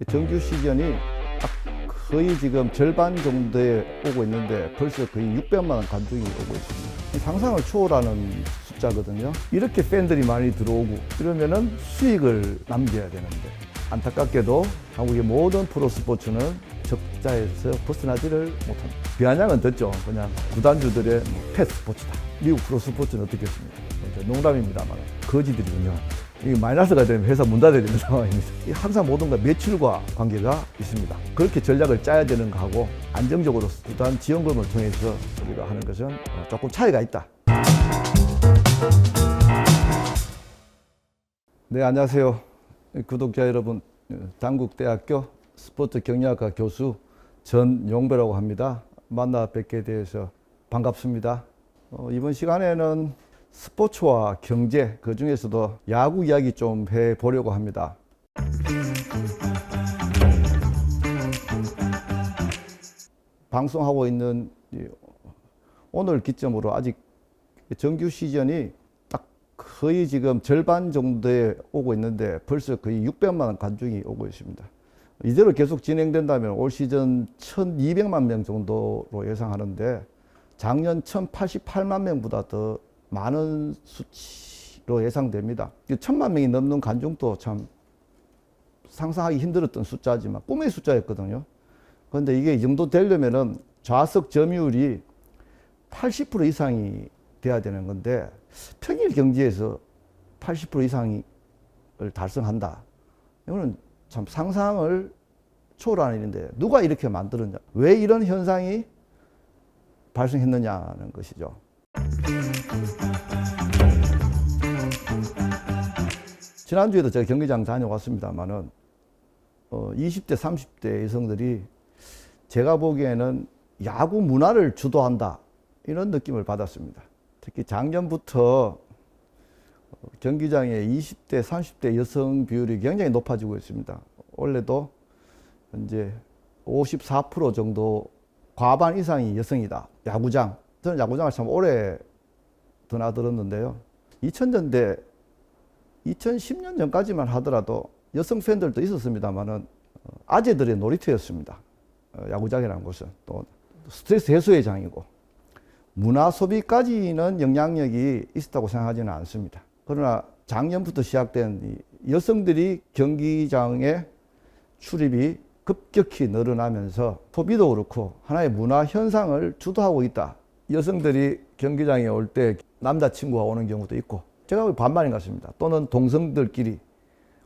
정규 시즌이 딱 거의 지금 절반 정도에 오고 있는데 벌써 거의 600만 원 관중이 오고 있습니다. 상상을 초월하는 숫자거든요. 이렇게 팬들이 많이 들어오고 이러면은 수익을 남겨야 되는데 안타깝게도 한국의 모든 프로스포츠는 적자에서 벗어나지를 못합니다. 비아냥은 듣죠. 그냥 구단주들의 패스포츠다. 미국 프로스포츠는 어떻겠습니까? 농담입니다만 거지들이군요. 이게 마이너스가 되면 회사 문 닫아야 되는 상황입니다. 항상 모든 것 매출과 관계가 있습니다. 그렇게 전략을 짜야 되는 거하고 안정적으로 구단 지원금을 통해서 우리가 하는 것은 조금 차이가 있다. 네, 안녕하세요. 구독자 여러분, 단국대학교 스포츠 경영학과 교수 전용배라고 합니다. 만나 뵙게 되어서 반갑습니다. 이번 시간에는 스포츠와 경제, 그 중에서도 야구 이야기 좀 해보려고 합니다. 방송하고 있는 오늘 기점으로 아직 정규 시즌이 딱 거의 지금 절반 정도에 오고 있는데 벌써 거의 600만 원 관중이 오고 있습니다. 이대로 계속 진행된다면 올 시즌 1200만 명 정도로 예상하는데 작년 1088만 명보다 더 많은 수치로 예상됩니다. 1000만 명이 넘는 관중도 참 상상하기 힘들었던 숫자지만 꿈의 숫자였거든요. 그런데 이게 이 정도 되려면은 좌석 점유율이 80% 이상이 돼야 되는 건데 평일 경기에서 80% 이상을 달성한다. 이거는 참 상상을 초월하는 일인데 누가 이렇게 만들었냐? 왜 이런 현상이 발생했느냐는 것이죠. 지난주에도 제가 경기장 다녀왔습니다만은 20대, 30대 여성들이 제가 보기에는 야구 문화를 주도한다 이런 느낌을 받았습니다. 특히 작년부터 경기장에 20대, 30대 여성 비율이 굉장히 높아지고 있습니다. 올해도 이제 54% 정도 과반 이상이 여성이다. 야구장. 저는 야구장을 참 오래 드나들었는데요. 2000년대, 2010년 전까지만 하더라도 여성 팬들도 있었습니다만은 아재들의 놀이터였습니다. 야구장이라는 곳은 또 스트레스 해소의 장이고 문화 소비까지는 영향력이 있었다고 생각하지는 않습니다. 그러나 작년부터 시작된 여성들이 경기장에 출입이 급격히 늘어나면서 소비도 그렇고 하나의 문화 현상을 주도하고 있다. 여성들이 경기장에 올 때 남자친구가 오는 경우도 있고 제가 보기 반반인 것 같습니다. 또는 동성들끼리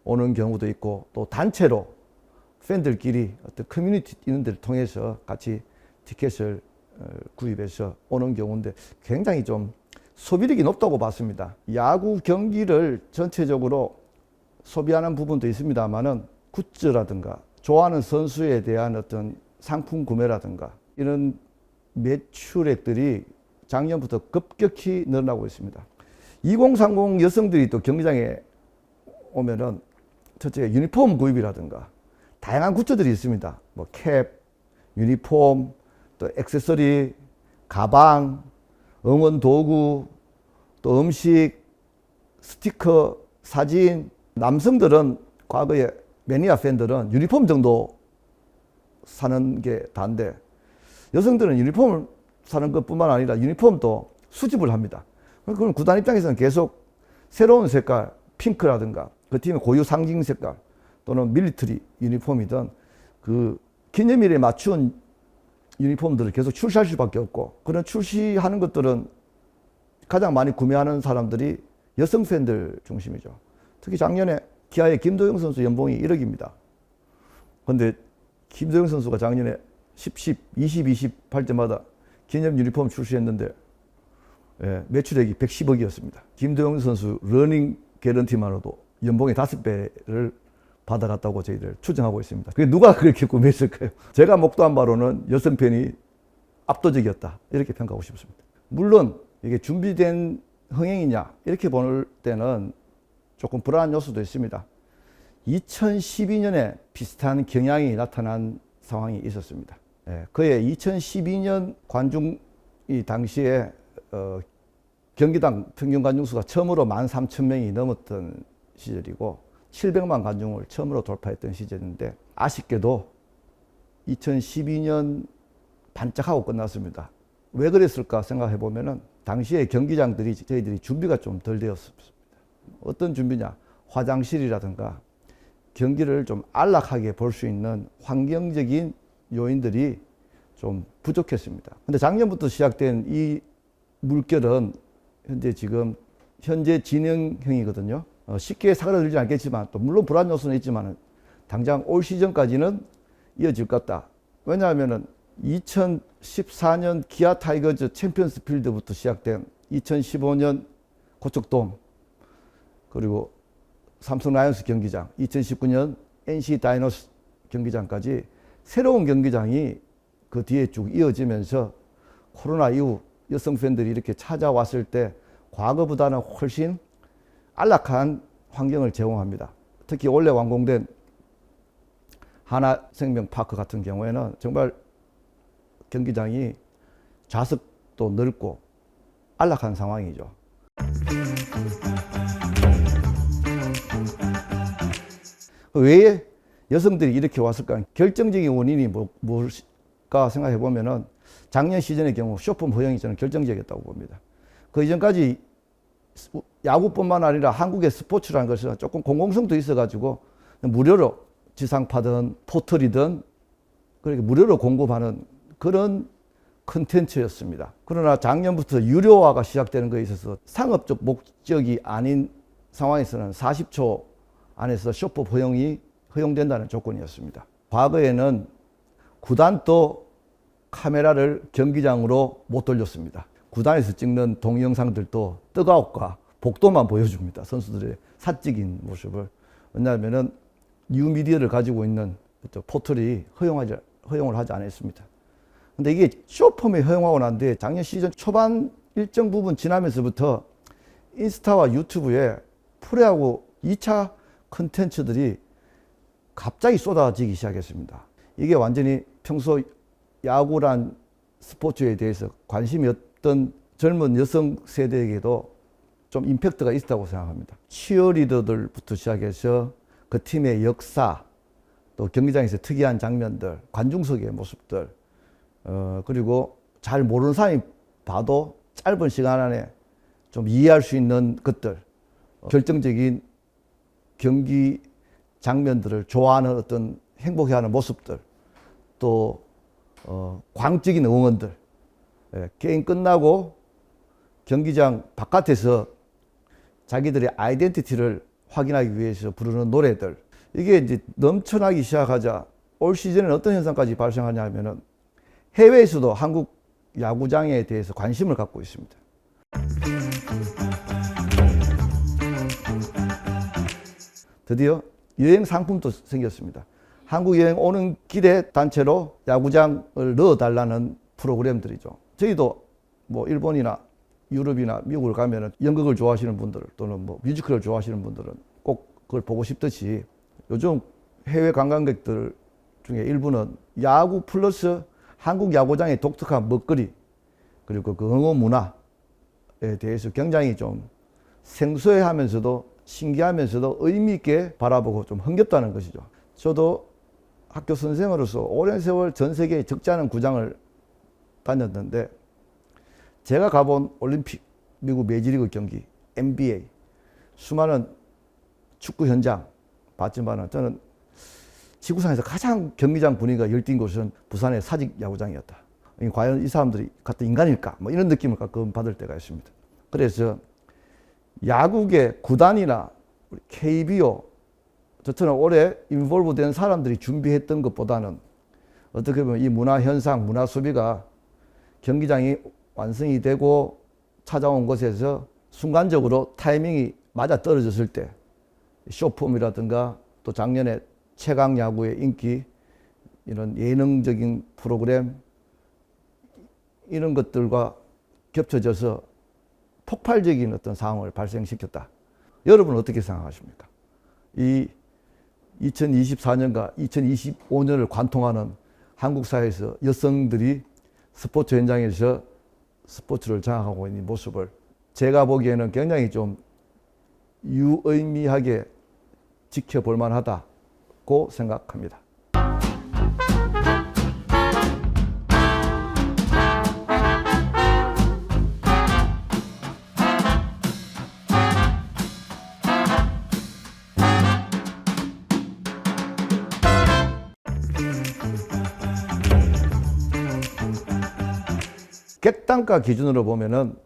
오는 경우도 있고 또 단체로 팬들끼리 어떤 커뮤니티 이런 데를 통해서 같이 티켓을 구입해서 오는 경우인데 굉장히 좀 소비력이 높다고 봤습니다. 야구 경기를 전체적으로 소비하는 부분도 있습니다만은 굿즈라든가 좋아하는 선수에 대한 어떤 상품 구매라든가 이런 매출액들이 작년부터 급격히 늘어나고 있습니다. 2030 여성들이 또 경기장에 오면은 첫째 유니폼 구입이라든가 다양한 굿즈들이 있습니다. 뭐 캡, 유니폼, 또 액세서리, 가방, 응원 도구, 또 음식, 스티커, 사진. 남성들은 과거에 매니아 팬들은 유니폼 정도 사는 게 다인데 여성들은 유니폼을 사는 것뿐만 아니라 유니폼도 수집을 합니다. 그럼 구단 입장에서는 계속 새로운 색깔, 핑크라든가 그 팀의 고유 상징 색깔 또는 밀리터리 유니폼이든 그 기념일에 맞춘 유니폼들을 계속 출시할 수밖에 없고 그런 출시하는 것들은 가장 많이 구매하는 사람들이 여성 팬들 중심이죠. 특히 작년에 기아의 김도영 선수 연봉이 1억입니다. 그런데 김도영 선수가 작년에 10, 20, 20 할 때마다 기념 유니폼 출시했는데 매출액이 110억이었습니다. 김도영 선수 러닝 개런티만으로도 연봉의 5배를 받아갔다고 저희들 추정하고 있습니다. 그게 누가 그렇게 구매했을까요? 제가 목도한 바로는 여성 팬이 압도적이었다 이렇게 평가하고 싶습니다. 물론 이게 준비된 흥행이냐 이렇게 볼 때는 조금 불안한 요소도 있습니다. 2012년에 비슷한 경향이 나타난 상황이 있었습니다. 그해 2012년 관중이 당시에 경기당 평균 관중수가 처음으로 13,000명이 넘었던 시절이고 700만 관중을 처음으로 돌파했던 시절인데 아쉽게도 2012년 반짝하고 끝났습니다. 왜 그랬을까 생각해 보면은 당시에 경기장들이 저희들이 준비가 좀 덜 되었습니다. 어떤 준비냐? 화장실이라든가 경기를 좀 안락하게 볼 수 있는 환경적인 요인들이 좀 부족했습니다. 근데 작년부터 시작된 이 물결은 현재 진행형이거든요. 쉽게 사그라들지 않겠지만 또 물론 불안 요소는 있지만 당장 올 시즌까지는 이어질 것 같다. 왜냐하면은 2014년 기아 타이거즈 챔피언스 필드부터 시작된 2015년 고척돔, 그리고 삼성 라이온스 경기장, 2019년 NC 다이노스 경기장까지 새로운 경기장이 그 뒤에 쭉 이어지면서 코로나 이후 여성 팬들이 이렇게 찾아왔을 때 과거보다는 훨씬 안락한 환경을 제공합니다. 특히 올해 완공된 하나생명파크 같은 경우에는 정말 경기장이 좌석도 넓고 안락한 상황이죠. 왜 여성들이 이렇게 왔을까? 결정적인 원인이 무엇일까 생각해 보면은 작년 시즌의 경우 쇼폼 허용이 저는 결정적이었다고 봅니다. 그 이전까지 야구뿐만 아니라 한국의 스포츠라는 것은 조금 공공성도 있어가지고 무료로 지상파든 포털이든 그렇게 무료로 공급하는 그런 컨텐츠였습니다. 그러나 작년부터 유료화가 시작되는 것에 있어서 상업적 목적이 아닌 상황에서는 40초 안에서 쇼폼 허용이 허용된다는 조건이었습니다. 과거에는 구단도 카메라를 경기장으로 못 돌렸습니다. 구단에서 찍는 동영상들도 떡아웃과 복도만 보여줍니다. 선수들의 사적인 모습을. 왜냐하면 뉴미디어를 가지고 있는 포털이 허용을 하지 않았습니다. 근데 이게 쇼폼이 허용하고 난 뒤에 작년 시즌 초반 일정 부분 지나면서부터 인스타와 유튜브에 프로야구 2차 컨텐츠들이 갑자기 쏟아지기 시작했습니다. 이게 완전히 평소 야구란 스포츠에 대해서 관심이 없던 젊은 여성 세대에게도 좀 임팩트가 있다고 생각합니다. 치어리더들부터 시작해서 그 팀의 역사, 또 경기장에서 특이한 장면들, 관중석의 모습들, 그리고 잘 모르는 사람이 봐도 짧은 시간 안에 좀 이해할 수 있는 것들, 결정적인 경기 장면들을 좋아하는 어떤 행복해하는 모습들, 또 광적인 응원들, 게임 끝나고 경기장 바깥에서 자기들의 아이덴티티를 확인하기 위해서 부르는 노래들, 이게 이제 넘쳐나기 시작하자 올 시즌에는 어떤 현상까지 발생하냐 하면은 해외에서도 한국 야구장에 대해서 관심을 갖고 있습니다. 드디어 여행 상품도 생겼습니다. 한국 여행 오는 길에 단체로 야구장을 넣어달라는 프로그램들이죠. 저희도 뭐 일본이나 유럽이나 미국을 가면은 연극을 좋아하시는 분들 또는 뭐 뮤지컬을 좋아하시는 분들은 꼭 그걸 보고 싶듯이 요즘 해외 관광객들 중에 일부는 야구 플러스 한국 야구장의 독특한 먹거리 그리고 그 응원 문화에 대해서 굉장히 좀 생소해하면서도 신기하면서도 의미 있게 바라보고 좀 흥겹다는 것이죠. 저도 학교 선생으로서 오랜 세월 전 세계에 적지 않은 구장을 다녔는데 제가 가본 올림픽, 미국 메이저리그 경기, NBA, 수많은 축구 현장 봤지만 저는 지구상에서 가장 경기장 분위기가 열띤 곳은 부산의 사직 야구장이었다. 과연 이 사람들이 같은 인간일까? 뭐 이런 느낌을 가끔 받을 때가 있습니다. 그래서 야구계 구단이나 KBO, 저처럼 올해 인볼브 된 사람들이 준비했던 것보다는 어떻게 보면 이 문화 현상, 문화 소비가 경기장이 완성이 되고 찾아온 곳에서 순간적으로 타이밍이 맞아 떨어졌을 때 쇼폼이라든가 또 작년에 최강 야구의 인기, 이런 예능적인 프로그램 이런 것들과 겹쳐져서 폭발적인 어떤 상황을 발생시켰다. 여러분은 어떻게 생각하십니까? 이 2024년과 2025년을 관통하는 한국 사회에서 여성들이 스포츠 현장에서 스포츠를 장악하고 있는 모습을 제가 보기에는 굉장히 좀 유의미하게 지켜볼 만하다고 생각합니다. 객단가 기준으로 보면은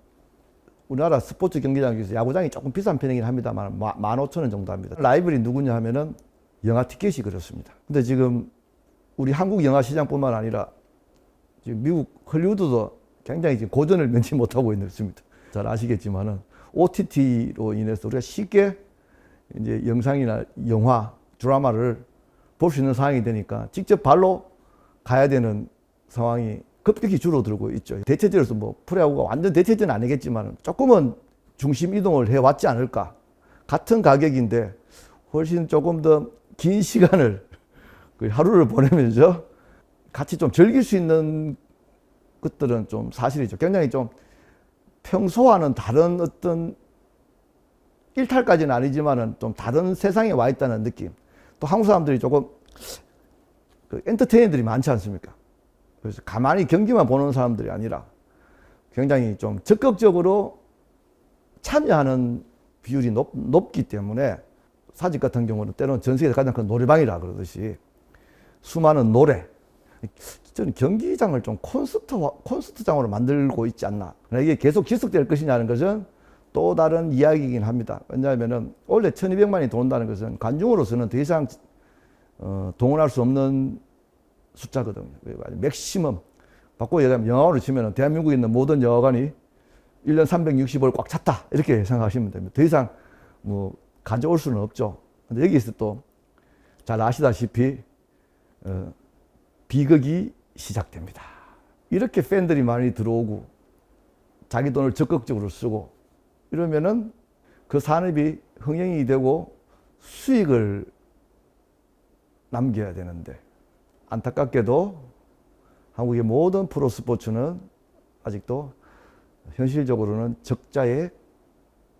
우리나라 스포츠 경기장 중에서 야구장이 조금 비싼 편이긴 합니다만 15,000원 정도 합니다. 라이벌이 누구냐 하면은 영화 티켓이 그렇습니다. 근데 지금 우리 한국 영화 시장뿐만 아니라 지금 미국 헐리우드도 굉장히 지금 고전을 면치 못하고 있습니다. 잘 아시겠지만은 OTT로 인해서 우리가 쉽게 이제 영상이나 영화, 드라마를 볼 수 있는 상황이 되니까 직접 발로 가야 되는 상황이 급격히 줄어들고 있죠. 대체적으로 뭐 프로야구가 완전 대체제는 아니겠지만 조금은 중심 이동을 해왔지 않을까. 같은 가격인데 훨씬 조금 더 긴 시간을 하루를 보내면서 같이 좀 즐길 수 있는 것들은 좀 사실이죠. 굉장히 좀 평소와는 다른 어떤 일탈까지는 아니지만은 좀 다른 세상에 와 있다는 느낌. 또 한국 사람들이 조금 엔터테이너들이 많지 않습니까? 그래서 가만히 경기만 보는 사람들이 아니라 굉장히 좀 적극적으로 참여하는 비율이 높기 때문에 사직 같은 경우는 때로는 전 세계에서 가장 큰 노래방이라 그러듯이 수많은 노래, 저는 경기장을 좀 콘서트장으로 만들고 있지 않나. 이게 계속 지속될 것이냐는 것은 또 다른 이야기이긴 합니다. 왜냐하면 원래 1200만이 돈다는 것은 관중으로서는 더 이상 동원할 수 없는 숫자거든요. 맥시멈. 바꿔 얘기하면 영화관으로 치면 대한민국에 있는 모든 영화관이 1년 365일 꽉 찼다. 이렇게 생각하시면 됩니다. 더 이상 뭐 가져올 수는 없죠. 근데 여기서 또 잘 아시다시피 비극이 시작됩니다. 이렇게 팬들이 많이 들어오고 자기 돈을 적극적으로 쓰고 이러면은 그 산업이 흥행이 되고 수익을 남겨야 되는데 안타깝게도 한국의 모든 프로스포츠는 아직도 현실적으로는 적자에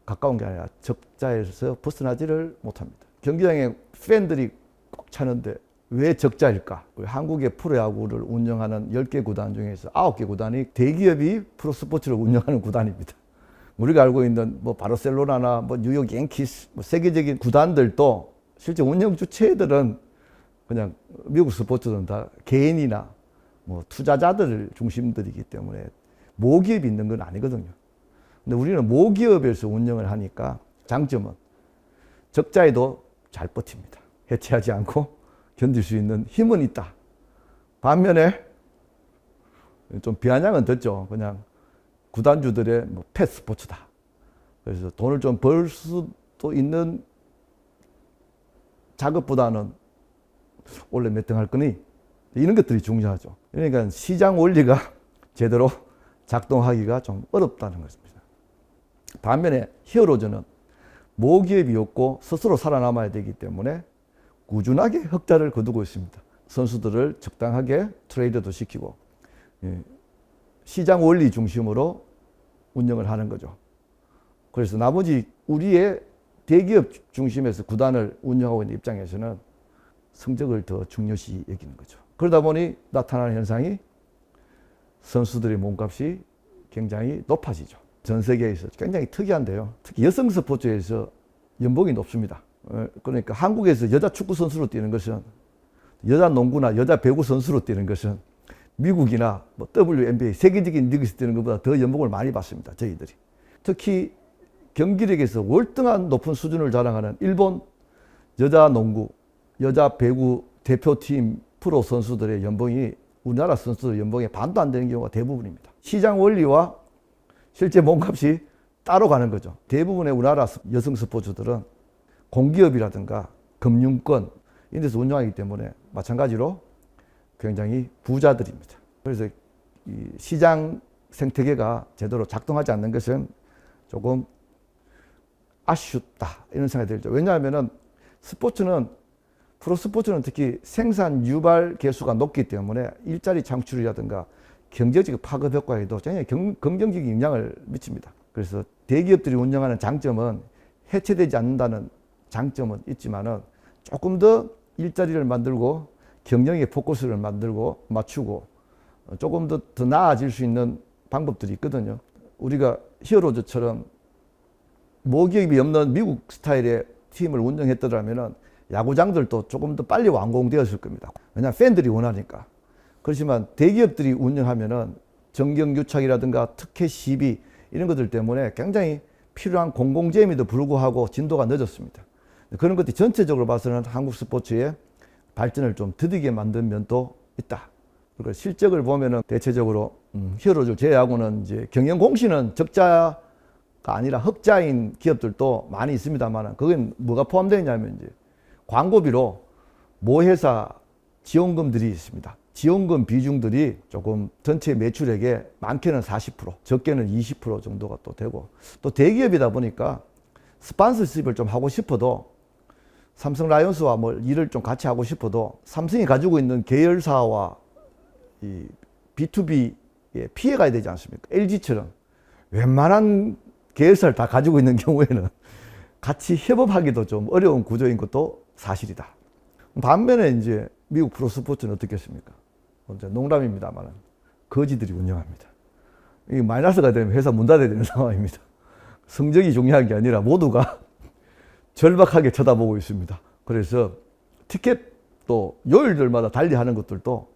가까운 게 아니라 적자에서 벗어나지를 못합니다. 경기장에 팬들이 꽉 차는데 왜 적자일까? 한국의 프로야구를 운영하는 10개 구단 중에서 9개 구단이 대기업이 프로스포츠를 운영하는 구단입니다. 우리가 알고 있는 뭐 바르셀로나나 뭐 뉴욕 양키스, 뭐 세계적인 구단들도 실제 운영 주체들은 그냥 미국 스포츠는 다 개인이나 뭐 투자자들 중심들이기 때문에 모기업이 있는 건 아니거든요. 근데 우리는 모기업에서 운영을 하니까 장점은 적자에도 잘 버팁니다. 해체하지 않고 견딜 수 있는 힘은 있다. 반면에 좀 비아냥은 듣죠. 그냥 구단주들의 뭐 패스포츠다. 그래서 돈을 좀 벌 수도 있는 작업보다는 원래 몇 등 할 거니? 이런 것들이 중요하죠. 그러니까 시장 원리가 제대로 작동하기가 좀 어렵다는 것입니다. 반면에 히어로즈는 모기업이 없고 스스로 살아남아야 되기 때문에 꾸준하게 흑자를 거두고 있습니다. 선수들을 적당하게 트레이드도 시키고 시장 원리 중심으로 운영을 하는 거죠. 그래서 나머지 우리의 대기업 중심에서 구단을 운영하고 있는 입장에서는 성적을 더 중요시 여기는 거죠. 그러다 보니 나타나는 현상이 선수들의 몸값이 굉장히 높아지죠. 전 세계에서 굉장히 특이한데요. 특히 여성 스포츠에서 연봉이 높습니다. 그러니까 한국에서 여자 축구 선수로 뛰는 것은 여자 농구나 여자 배구 선수로 뛰는 것은 미국이나 뭐 WNBA 세계적인 리그에서 뛰는 것보다 더 연봉을 많이 받습니다. 저희들이. 특히 경기력에서 월등한 높은 수준을 자랑하는 일본 여자 농구, 여자 배구 대표팀 프로 선수들의 연봉이 우리나라 선수들 연봉의 반도 안 되는 경우가 대부분입니다. 시장 원리와 실제 몸값이 따로 가는 거죠. 대부분의 우리나라 여성 스포츠들은 공기업이라든가 금융권 이런 데서 운영하기 때문에 마찬가지로 굉장히 부자들입니다. 그래서 이 시장 생태계가 제대로 작동하지 않는 것은 조금 아쉽다 이런 생각이 들죠. 왜냐하면 스포츠는 프로스포츠는 특히 생산 유발 개수가 높기 때문에 일자리 창출이라든가 경제적 파급 효과에도 굉장히 긍정적인 영향을 미칩니다. 그래서 대기업들이 운영하는 장점은 해체되지 않는다는 장점은 있지만은 조금 더 일자리를 만들고 경영의 포커스를 만들고 맞추고 조금 더 나아질 수 있는 방법들이 있거든요. 우리가 히어로즈처럼 모기업이 없는 미국 스타일의 팀을 운영했더라면은 야구장들도 조금 더 빨리 완공되었을 겁니다. 왜냐하면 팬들이 원하니까. 그렇지만 대기업들이 운영하면은 정경유착이라든가 특혜 시비 이런 것들 때문에 굉장히 필요한 공공재임에도 불구하고 진도가 늦었습니다. 그런 것들이 전체적으로 봐서는 한국 스포츠의 발전을 좀 더디게 만든 면도 있다. 그리고 실적을 보면은 대체적으로 히어로즈 제외하고는 이제 경영 공시는 적자가 아니라 흑자인 기업들도 많이 있습니다만, 그건 뭐가 포함되어 있냐면 이제 광고비로 모 회사 지원금들이 있습니다. 지원금 비중들이 조금 전체 매출액의 많게는 40%, 적게는 20% 정도가 또 되고, 또 대기업이다 보니까 스폰서십을 좀 하고 싶어도, 삼성 라이온스와 뭐 일을 좀 같이 하고 싶어도 삼성이 가지고 있는 계열사와 이 B2B에 피해 가야 되지 않습니까? LG처럼 웬만한 계열사를 다 가지고 있는 경우에는 같이 협업하기도 좀 어려운 구조인 것도 사실이다. 반면에 이제 미국 프로스포츠는 어떻겠습니까? 농담입니다만 거지들이 운영합니다. 이 마이너스가 되면 회사 문 닫아야 되는 상황입니다. 성적이 중요한 게 아니라 모두가 절박하게 쳐다보고 있습니다. 그래서 티켓도 요일들마다 달리 하는 것들도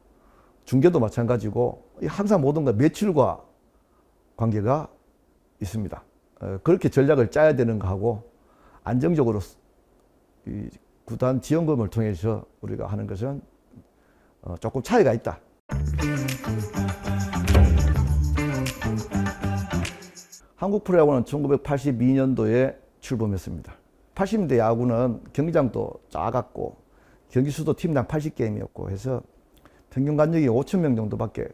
중계도 마찬가지고 항상 모든 것 매출과 관계가 있습니다. 그렇게 전략을 짜야 되는 거하고 안정적으로 이 구단 지원금을 통해서 우리가 하는 것은 조금 차이가 있다. 한국 프로야구는 1982년도에 출범했습니다. 80년대 야구는 경기장도 작았고 경기 수도 팀당 80게임이었고 해서 평균 관중이 5천 명 정도밖에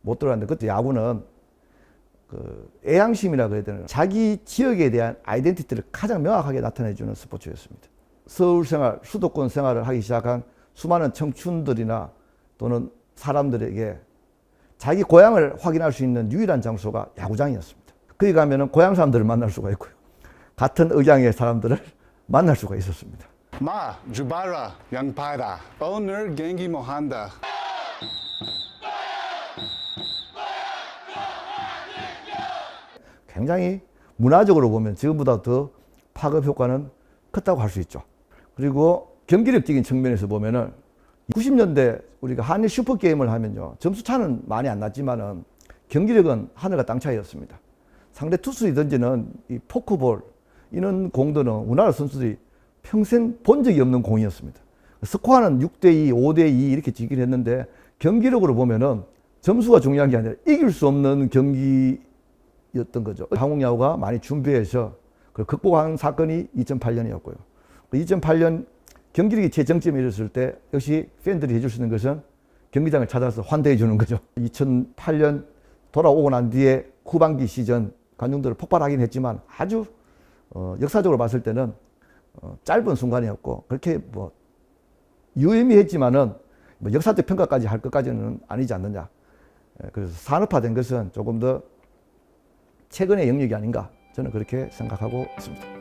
못 들어갔는데, 그때 야구는 그 애양심이라고 해야 되나, 자기 지역에 대한 아이덴티티를 가장 명확하게 나타내주는 스포츠였습니다. 서울 생활, 수도권 생활을 하기 시작한 수많은 청춘들이나 또는 사람들에게 자기 고향을 확인할 수 있는 유일한 장소가 야구장이었습니다. 거기 가면은 고향 사람들을 만날 수가 있고요, 같은 의향의 사람들을 만날 수가 있었습니다. Ma, Jubara, Yangpada, Owner, Gengi Mohanda. 굉장히 문화적으로 보면 지금보다 더 파급 효과는 컸다고 할 수 있죠. 그리고 경기력적인 측면에서 보면은 90년대 우리가 한일 슈퍼게임을 하면요, 점수 차는 많이 안 났지만은 경기력은 하늘과 땅 차이였습니다. 상대 투수이 던지는 이 포크볼, 이런 공들은 우리나라 선수들이 평생 본 적이 없는 공이었습니다. 스코어는 6대2, 5대2 이렇게 지긴 했는데, 경기력으로 보면은 점수가 중요한 게 아니라 이길 수 없는 경기였던 거죠. 한국 야구가 많이 준비해서 그걸 극복한 사건이 2008년이었고요. 2008년 경기력이 최정점에 이르렀을 때 역시 팬들이 해줄 수 있는 것은 경기장을 찾아서 환대해 주는 거죠. 2008년 돌아오고 난 뒤에 후반기 시즌 관중들을 폭발하긴 했지만 아주 역사적으로 봤을 때는 짧은 순간이었고, 그렇게 뭐 유의미했지만은 뭐 역사적 평가까지 할 것까지는 아니지 않느냐. 그래서 산업화된 것은 조금 더 최근의 영역이 아닌가, 저는 그렇게 생각하고 있습니다.